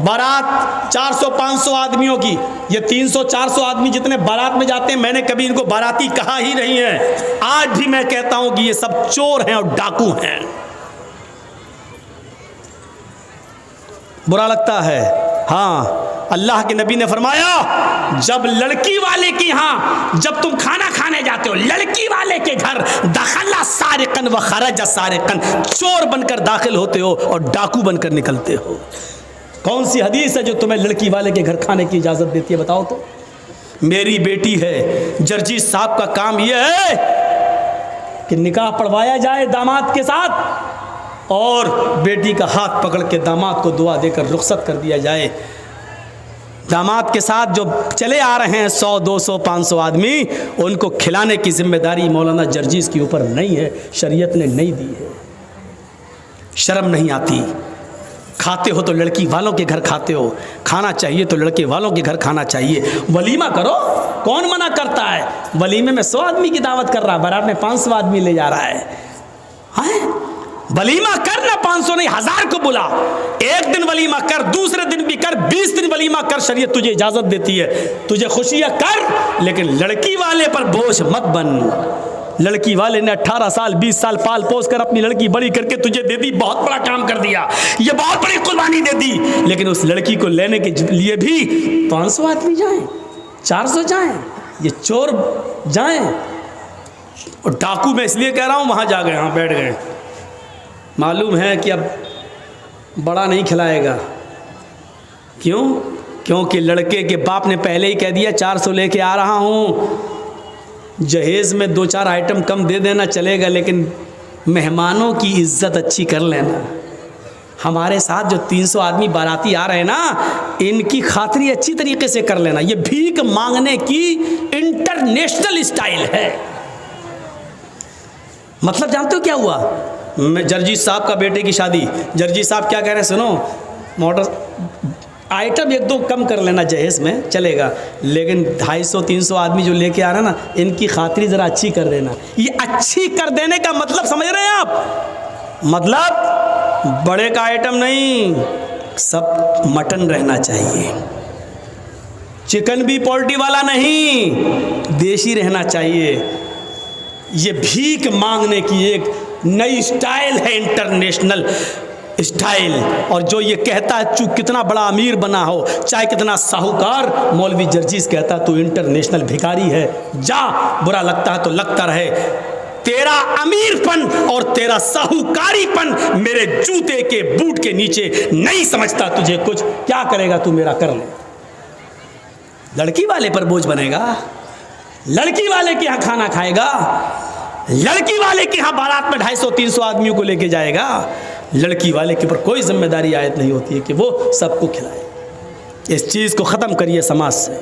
बारात 400-500 आदमियों की, ये 300-400 आदमी जितने बारात में जाते हैं, मैंने कभी इनको बाराती कहा ही नहीं है। आज भी मैं कहता हूं कि ये सब चोर हैं और डाकू हैं। बुरा लगता है। हाँ, अल्लाह के नबी ने फरमाया, जब लड़की वाले के यहाँ, जब तुम खाना खाने जाते हो लड़की वाले के घर, दखला सारिकन व खरज सारिकन, चोर बनकर दाखिल होते हो और डाकू बनकर निकलते हो। कौन सी हदीस है जो तुम्हें लड़की वाले के घर खाने की इजाज़त देती है, बताओ तो। मेरी बेटी है, जर्जीस साहब का काम यह है कि निकाह पढ़वाया जाए दामाद के साथ, और बेटी का हाथ पकड़ के दामाद को दुआ देकर रुखसत कर दिया जाए। दामाद के साथ जो चले आ रहे हैं 100, 200, 500 आदमी, उनको खिलाने की जिम्मेदारी मौलाना जर्जीस के ऊपर नहीं है, शरीयत ने नहीं दी है। शर्म नहीं आती? खाते हो तो लड़की वालों के घर खाते हो, खाना चाहिए तो लड़के वालों के घर खाना चाहिए। वलीमा करो, कौन मना करता है? वलीमे में 100 आदमी की दावत कर रहा, बारात में 500 आदमी ले जा रहा है। वलीमा कर ना, 500 नहीं 1000 को बुला। एक दिन वलीमा कर, दूसरे दिन भी कर, 20 दिन वलीमा कर, शरीयत तुझे इजाजत देती है। तुझे खुशियां कर, लेकिन लड़की वाले पर बोझ मत बन। लड़की वाले ने 18 साल 20 साल पाल पोस कर अपनी लड़की बड़ी करके तुझे दे दी, बहुत बड़ा काम कर दिया, ये बहुत बड़ी कुर्बानी दे दी, लेकिन उस लड़की को लेने के लिए भी 500 आदमी जाएं, 400 जाएं, ये चोर जाएं। और डाकू मैं इसलिए कह रहा हूं, वहां जा गए, वहां बैठ गए, मालूम है कि अब बड़ा नहीं खिलाएगा। क्यों? क्योंकि लड़के के बाप ने पहले ही कह दिया 400 लेके आ रहा हूँ, जहेज़ में 2-4 आइटम कम दे देना चलेगा, लेकिन मेहमानों की इज्जत अच्छी कर लेना। हमारे साथ जो 300 आदमी बाराती आ रहे हैं ना, इनकी खातिरी अच्छी तरीके से कर लेना। ये भीख मांगने की इंटरनेशनल स्टाइल है। मतलब जानते हो क्या हुआ? मैं जर्जीस साहब का बेटे की शादी, जर्जीस साहब क्या कह रहे हैं सुनो, मोटर आइटम 1-2 कम कर लेना जहेज़ में चलेगा, लेकिन 250-300 आदमी जो लेके आ रहा है ना, इनकी खातिरी ज़रा अच्छी कर देना। ये अच्छी कर देने का मतलब समझ रहे हैं आप? मतलब बड़े का आइटम नहीं, सब मटन रहना चाहिए, चिकन भी पोल्ट्री वाला नहीं, देसी रहना चाहिए। ये भीख मांगने की एक नई स्टाइल है, इंटरनेशनल स्टाइल। और जो ये कहता है तू कितना बड़ा अमीर बना हो, चाहे कितना साहूकार, मौलवी जर्जीस कहता है तू इंटरनेशनल भिखारी है। जा, बुरा लगता है तो लगता रहे, तेरा अमीरपन और तेरा साहूकारीपन मेरे जूते के बूट के नीचे नहीं समझता तुझे कुछ। क्या करेगा तू, मेरा कर ले। लड़की वाले पर बोझ बनेगा, लड़की वाले के यहाँ खाना खाएगा, लड़की वाले के यहाँ बारात में 250-300 आदमियों को लेके जाएगा। लड़की वाले के ऊपर कोई जिम्मेदारी आयत नहीं होती है कि वो सबको खिलाए। इस चीज़ को ख़त्म करिए समाज से।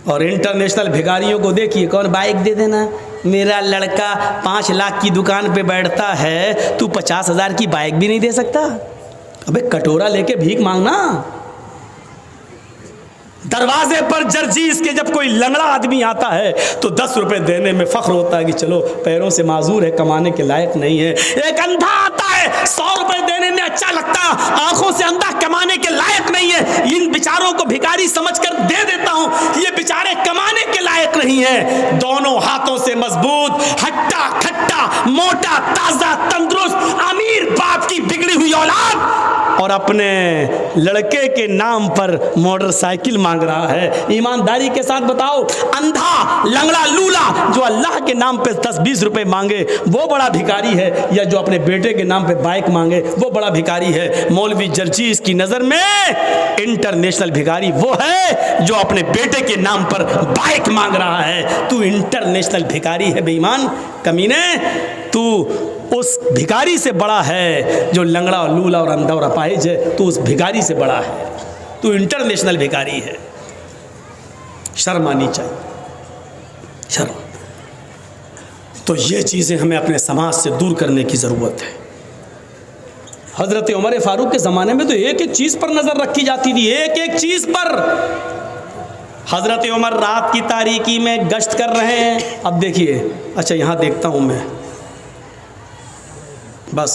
और इंटरनेशनल भिखारियों को देखिए, कौन बाइक दे देना, मेरा लड़का 5 लाख की दुकान पे बैठता है, तू 50,000 की बाइक भी नहीं दे सकता? अबे कटोरा लेके भीख मांगना। दरवाजे पर जर्जीस के जब कोई लंगड़ा आदमी आता है तो 10 रुपए देने में फख्र होता है कि चलो पैरों से माजूर है, कमाने के लायक नहीं है। एक अंधा आता है, 100 रुपए देने में अच्छा लगता, आंखों से अंधा, कमाने के लायक नहीं है। इन बेचारों को भिखारी समझकर दे देता हूं, ये बेचारे कमाने के लायक नहीं है। दोनों हाथों से मजबूत, हट्टा खट्टा, मोटा ताजा तंदुरुस्त अमीर बाप की बिगड़ी हुई औलाद, और अपने लड़के के नाम पर मोटरसाइकिल मांग रहा है। ईमानदारी के साथ बताओ, अंधा लंगड़ा लूला जो अल्लाह के नाम पे 10-20 रुपए मांगे वो बड़ा भिखारी है, या जो अपने बेटे के नाम पे बाइक मांगे वो बड़ा भिखारी है? मौलवी जर्जीस की नजर में इंटरनेशनल भिखारी वो है जो अपने बेटे के नाम पर बाइक मांग रहा है। तू इंटरनेशनल भिखारी है बेईमान, कमीने। तू उस भिखारी से बड़ा है जो लंगड़ा और लूला और अंधा और अपाहिज है। तू उस भिखारी से बड़ा है, तू इंटरनेशनल भिखारी है। शर्म आनी चाहिए, शर्म। तो ये चीज़ें हमें अपने समाज से दूर करने की ज़रूरत है। हज़रत उमर फारूक के ज़माने में तो एक एक चीज़ पर नज़र रखी जाती थी, एक एक चीज़ पर। हज़रत उमर रात की तारीकी में गश्त कर रहे हैं। अब देखिए, अच्छा यहाँ देखता हूँ मैं, बस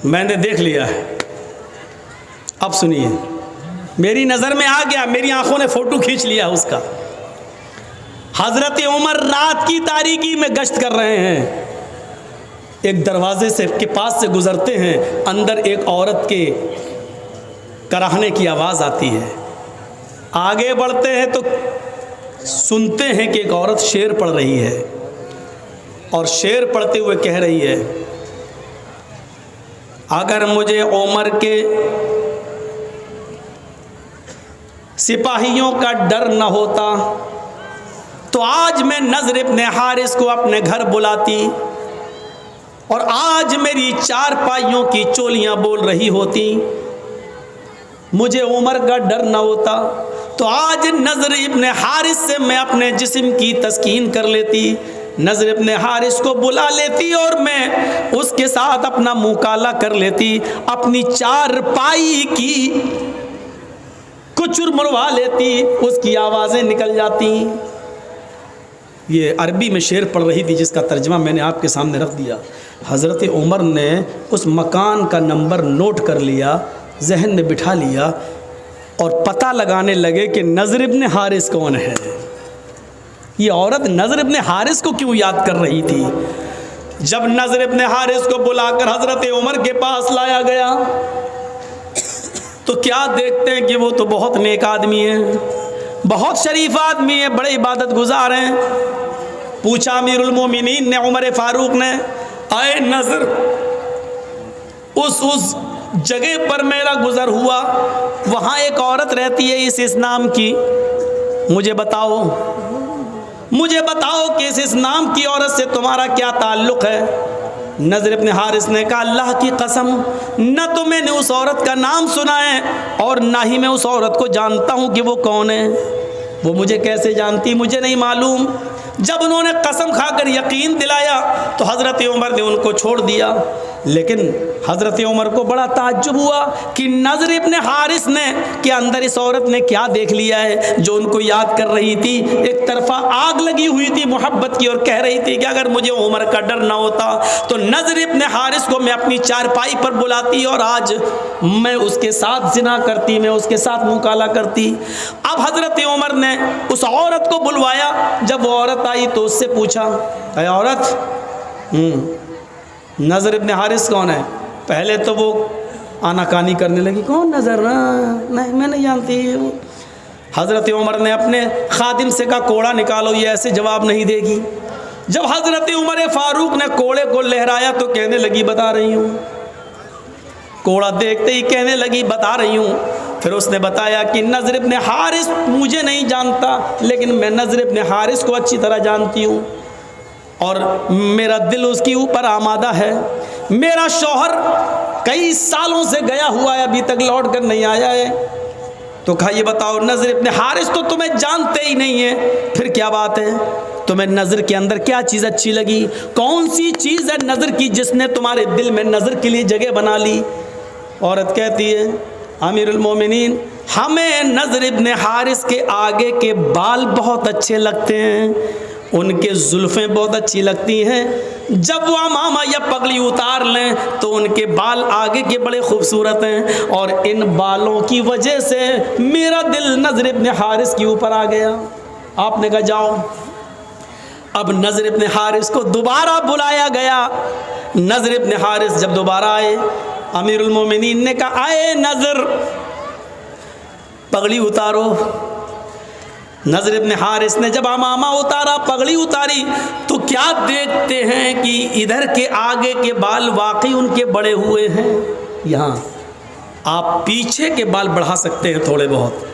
मैंने देख लिया है। अब सुनिए, मेरी नज़र में आ गया, मेरी आंखों ने फ़ोटो खींच लिया उसका। हज़रत उमर रात की तारीकी में गश्त कर रहे हैं, एक दरवाजे से के पास से गुज़रते हैं, अंदर एक औरत के कराहने की आवाज़ आती है। आगे बढ़ते हैं तो सुनते हैं कि एक औरत शेर पढ़ रही है, और शेर पढ़ते हुए कह रही है, अगर मुझे उमर के सिपाहियों का डर न होता तो आज मैं नज़र इब्न हारिस को अपने घर बुलाती, और आज मेरी चार पाइयों की चोलियां बोल रही होती। मुझे उमर का डर न होता तो आज नज़र इब्न हारिस से मैं अपने जिस्म की तस्कीन कर लेती, नज़र इब्न हारिस को बुला लेती और मैं उसके साथ अपना मुँह काला कर लेती, अपनी चार पाई की कुछ चुरमुरवा लेती, उसकी आवाज़ें निकल जाती। ये अरबी में शेर पढ़ रही थी जिसका तर्जमा मैंने आपके सामने रख दिया। हज़रत उमर ने उस मकान का नंबर नोट कर लिया, जहन में बिठा लिया, और पता लगाने लगे कि नज़र इब्न हारिस कौन है। ये औरत नज़र इब्न हारिस को क्यों याद कर रही थी। जब नज़र इब्न हारिस को बुलाकर हज़रत उमर के पास लाया गया तो क्या देखते हैं कि वो तो बहुत नेक आदमी है, बहुत शरीफ आदमी है, बड़े इबादत गुजार हैं। पूछा अमीरुल मोमिनीन ने, उमर फारूक ने, आए नज़र, उस जगह पर मेरा गुज़र हुआ, वहाँ एक औरत रहती है इस नाम की, मुझे बताओ कि इस नाम की औरत से तुम्हारा क्या ताल्लुक़ है। नज़र इब्न हारिस ने कहा, अल्लाह की कसम, न तो मैंने उस औरत का नाम सुना है और ना ही मैं उस औरत को जानता हूँ कि वो कौन है। वो मुझे कैसे जानती, मुझे नहीं मालूम। जब उन्होंने कसम खाकर यकीन दिलाया तो हज़रत उमर ने उनको छोड़ दिया। लेकिन हज़रत उमर को बड़ा ताज्जुब हुआ कि नज़र इब्न हारिस ने कि अंदर इस औरत ने क्या देख लिया है जो उनको याद कर रही थी। एक तरफा आग लगी हुई थी मोहब्बत की और कह रही थी कि अगर मुझे उमर का डर ना होता तो नज़र इब्न हारिस को मैं अपनी चारपाई पर बुलाती और आज मैं उसके साथ जिना करती, मैं उसके साथ मुँह काला करती। अब हज़रत उमर ने उस औरत को बुलवाया। जब वो औरत आई तो उससे पूछा, अरे औरत, नज़र इब्न हारिस कौन है। पहले तो वो आनाकानी करने लगी, कौन नज़र, नहीं मैं नहीं जानती वो। हज़रत उमर ने अपने खादिम से कहा, कोड़ा निकालो, ये ऐसे जवाब नहीं देगी। जब हज़रत उमर फारूक ने कोड़े को लहराया तो कहने लगी, बता रही हूँ। कोड़ा देखते ही कहने लगी, बता रही हूँ। फिर उसने बताया कि नज़र इब्न हारिस मुझे नहीं जानता, लेकिन मैं नज़र इब्न हारिस को अच्छी तरह जानती हूँ और मेरा दिल उसके ऊपर आमादा है। मेरा शौहर कई सालों से गया हुआ है, अभी तक लौट कर नहीं आया है। तो कहा, ये बताओ, नज़र इब्न हारिस तो तुम्हें जानते ही नहीं है, फिर क्या बात है। तुम्हें नज़र के अंदर क्या चीज़ अच्छी लगी, कौन सी चीज़ है नज़र की जिसने तुम्हारे दिल में नज़र के लिए जगह बना ली। औरत कहती है, अमीरुल मोमिनीन, हमें नज़र इब्न हारिस के आगे के बाल बहुत अच्छे लगते हैं, उनके जुल्फ़ें बहुत अच्छी लगती हैं। जब वो अमामा या पगड़ी उतार लें तो उनके बाल आगे के बड़े खूबसूरत हैं, और इन बालों की वजह से मेरा दिल नज़र इब्न हारिस के ऊपर आ गया। आपने कहा, जाओ। अब नज़र इब्न हारिस को दोबारा बुलाया गया। नज़र इब्न हारिस जब दोबारा आए, अमीरुल मोमिनीन ने कहा, आए नज़र, पगड़ी उतारो। नज़र इब्न हारिस ने जब अमामा उतारा, पगड़ी उतारी, तो क्या देखते हैं कि इधर के आगे के बाल वाकई उनके बड़े हुए हैं। यहाँ आप पीछे के बाल बढ़ा सकते हैं थोड़े बहुत,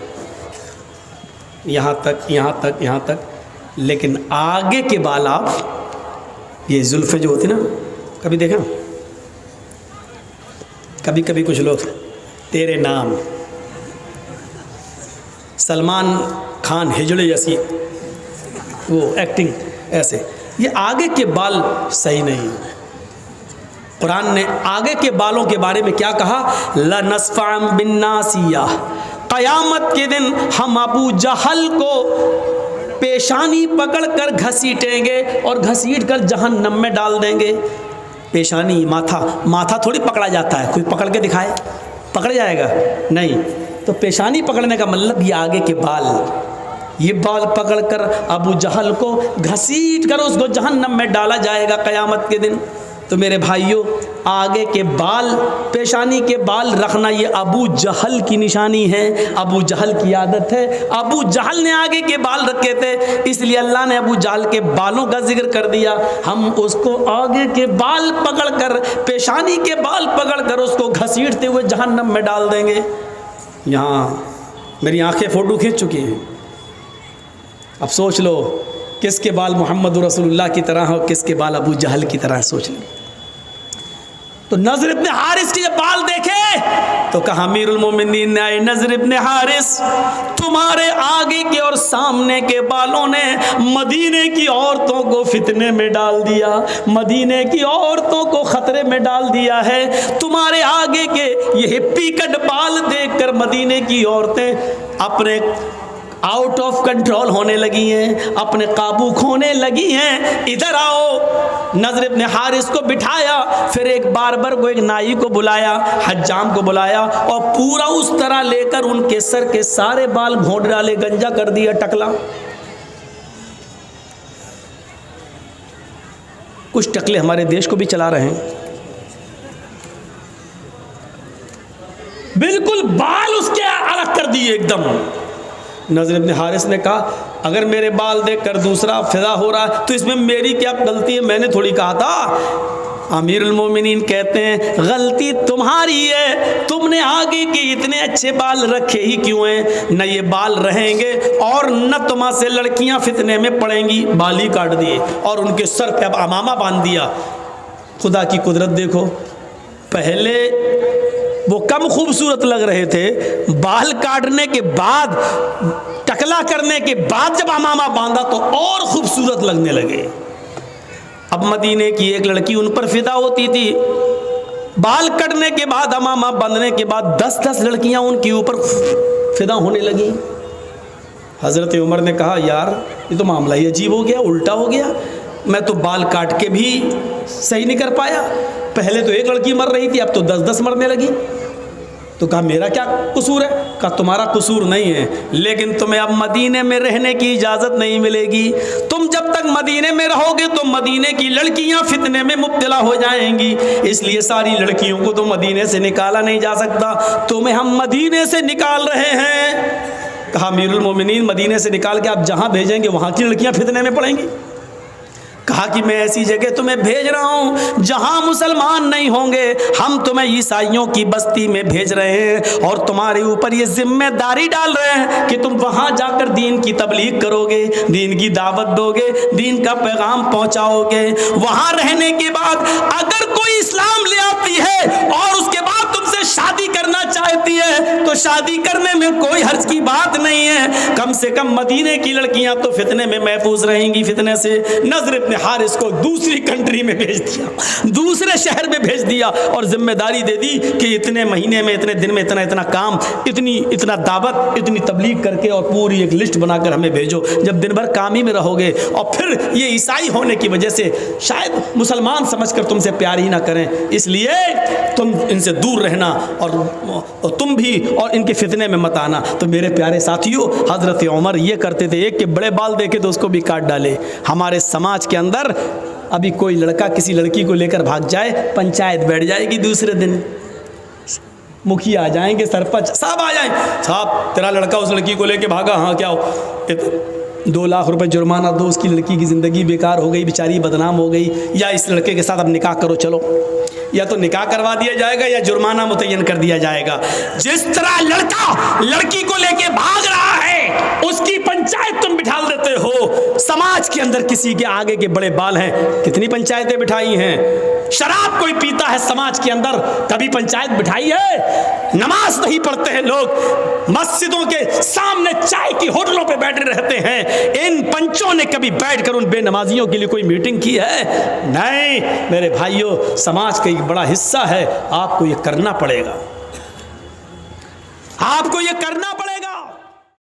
यहाँ तक, यहाँ तक, यहाँ तक, लेकिन आगे के बाल आप, ये जुल्फ़े जो होती ना, कभी देखा, कभी कभी कुछ लोग तेरे नाम, सलमान खान हिजड़े जैसी वो एक्टिंग ऐसे, ये आगे के बाल सही नहीं। कुरान ने आगे के बालों के बारे में क्या कहा, लनस्फ़अम बिन्नासिया, क़यामत के दिन हम अबू जहल को पेशानी पकड़कर घसीटेंगे और घसीट कर जहन्नम में डाल देंगे। पेशानी, माथा, माथा थोड़ी पकड़ा जाता है, कोई पकड़ के दिखाए, पकड़ जाएगा नहीं। तो पेशानी पकड़ने का मतलब ये आगे के बाल, ये बाल पकड़कर अबू जहल को घसीट कर उसको जहन्नम में डाला जाएगा क़यामत के दिन। तो मेरे भाइयों, आगे के बाल, पेशानी के बाल रखना ये अबू जहल की निशानी है, अबू जहल की आदत है। अबू जहल ने आगे के बाल रखे थे, इसलिए अल्लाह ने अबू जहल के बालों का जिक्र कर दिया। हम उसको आगे के बाल पकड़कर, पेशानी के बाल पकड़कर उसको घसीटते हुए जहन्नम में डाल देंगे। यहाँ मेरी आंखें फ़ोटो खींच चुकी हैं। अब सोच लो किसके बाल मोहम्मद रसूलुल्लाह की तरह हो, किसके बाल अबू जहल की तरह, सोच लो। तो नज़र इब्न हारिस के जब बाल देखे तो कहा अमीरुल मोमिनीन ने, आए नज़र इब्न हारिस, तुम्हारे आगे के और सामने के बालों ने मदीने की औरतों को फितने में डाल दिया, मदीने की औरतों को खतरे में डाल दिया है। तुम्हारे आगे के ये हिप्पी कट बाल देखकर मदीने की औरतें अपने आउट ऑफ कंट्रोल होने लगी हैं, अपने काबू खोने लगी हैं। इधर आओ। नज़र इब्न हारिस को बिठाया, फिर एक बारबर को, एक नाई को बुलाया, हज्जाम को बुलाया और पूरा उस तरह लेकर उनके सर के सारे बाल घोंट डाले, गंजा कर दिया, टकला। कुछ टकले हमारे देश को भी चला रहे हैं, बिल्कुल बाल उसके अलग कर दिए एकदम। नज़र इब्न हारिस ने कहा अगर मेरे बाल देखकर दूसरा फिदा हो रहा है तो इसमें मेरी क्या गलती है, मैंने थोड़ी कहा था। अमीरुल मोमिनीन कहते हैं गलती तुम्हारी है, तुमने आगे के इतने अच्छे बाल रखे ही क्यों हैं? न ये बाल रहेंगे और न तुम्हां से लड़कियां फितने में पड़ेंगी। बाल ही काट दिए और उनके सर पे अब अमामा बांध दिया। खुदा की कुदरत देखो, पहले वो कम खूबसूरत लग रहे थे, बाल काटने के बाद, टकला करने के बाद जब अमामा बांधा तो और खूबसूरत लगने लगे। अब मदीने की एक लड़की उन पर फिदा होती थी, बाल कटने के बाद, अमामा बांधने के बाद 10-10 लड़कियां उनके ऊपर फिदा होने लगी। हज़रत उमर ने कहा यार ये तो मामला ही अजीब हो गया, उल्टा हो गया। मैं तो बाल काट के भी सही नहीं कर पाया, पहले तो एक लड़की मर रही थी, अब तो 10-10 मरने लगी। तो कहा मेरा क्या कसूर है? कहा तुम्हारा कसूर नहीं है, लेकिन तुम्हें अब मदीने में रहने की इजाज़त नहीं मिलेगी। तुम जब तक मदीने में रहोगे तो मदीने की लड़कियां फितने में मुब्तला हो जाएंगी, इसलिए सारी लड़कियों को तो मदीने से निकाला नहीं जा सकता, तुम्हें हम मदीने से निकाल रहे हैं। कहा अमीरुल मोमिनीन मदीने से निकाल के आप जहाँ भेजेंगे वहाँ की लड़कियाँ फितने में पड़ेंगी। कहा कि मैं ऐसी जगह तुम्हें भेज रहा हूँ जहां मुसलमान नहीं होंगे, हम तुम्हें ईसाइयों की बस्ती में भेज रहे हैं और तुम्हारे ऊपर ये जिम्मेदारी डाल रहे हैं कि तुम वहां जाकर दीन की तबलीग करोगे, दीन की दावत दोगे, दीन का पैगाम पहुंचाओगे। वहां रहने के बाद अगर कोई इस्लाम ले आती है और उसके बाद तुमसे शादी करना चाहती है तो शादी करने में कोई हर्ज की बात नहीं है, कम से कम मदीने की लड़कियां तो फितने में महफूज रहेंगी, फितने से। नज़र इब्न हारिस को दूसरी कंट्री में भेज दिया, दूसरे शहर में भेज दिया और जिम्मेदारी दे दी कि इतने महीने में, इतने दिन में इतना इतना काम, इतना दावत, इतनी तबलीग करके और पूरी एक लिस्ट बनाकर हमें भेजो। जब दिन भर काम ही में रहोगे और फिर ये ईसाई होने की वजह से शायद मुसलमान समझकर तुमसे प्यार ही ना करें, इसलिए तुम इनसे दूर रहना और तुम भी और इनके फितने में मत आना। तो मेरे प्यारे साथियों, हज़रत उमर ये करते थे, एक के बड़े बाल देखे तो उसको भी काट डाले। हमारे समाज के अंदर अभी कोई लड़का किसी लड़की को लेकर भाग जाए, पंचायत बैठ जाएगी, दूसरे दिन मुखिया आ जाएंगे, सरपंच साहब आ जाएंगे, साहब तेरा लड़का उस लड़की को लेकर भागा, हाँ क्या हो, 2 लाख रुपए जुर्माना दो, उसकी लड़की की ज़िंदगी बेकार हो गई, बेचारी बदनाम हो गई, या इस लड़के के साथ अब निकाह करो, चलो, या तो निकाह करवा दिया जाएगा या जुर्माना मुतय्यन कर दिया जाएगा। जिस तरह लड़का लड़की को लेके भाग रहा है उसकी पंचायत तुम बिठा देते हो। समाज के अंदर किसी के आगे के बड़े बाल हैं, कितनी पंचायतें बिठाई हैं। शराब कोई पीता है समाज के अंदर, कभी पंचायत बिठाई है? नमाज नहीं पढ़ते हैं लोग, मस्जिदों के सामने चाय की होटलों पे बैठे रहते हैं, इन पंचों ने कभी बैठकर उन बेनमाजियों के लिए कोई मीटिंग की है? नहीं मेरे भाइयों, समाज का एक बड़ा हिस्सा है, आपको ये करना पड़ेगा, आपको ये करना पड़ेगा।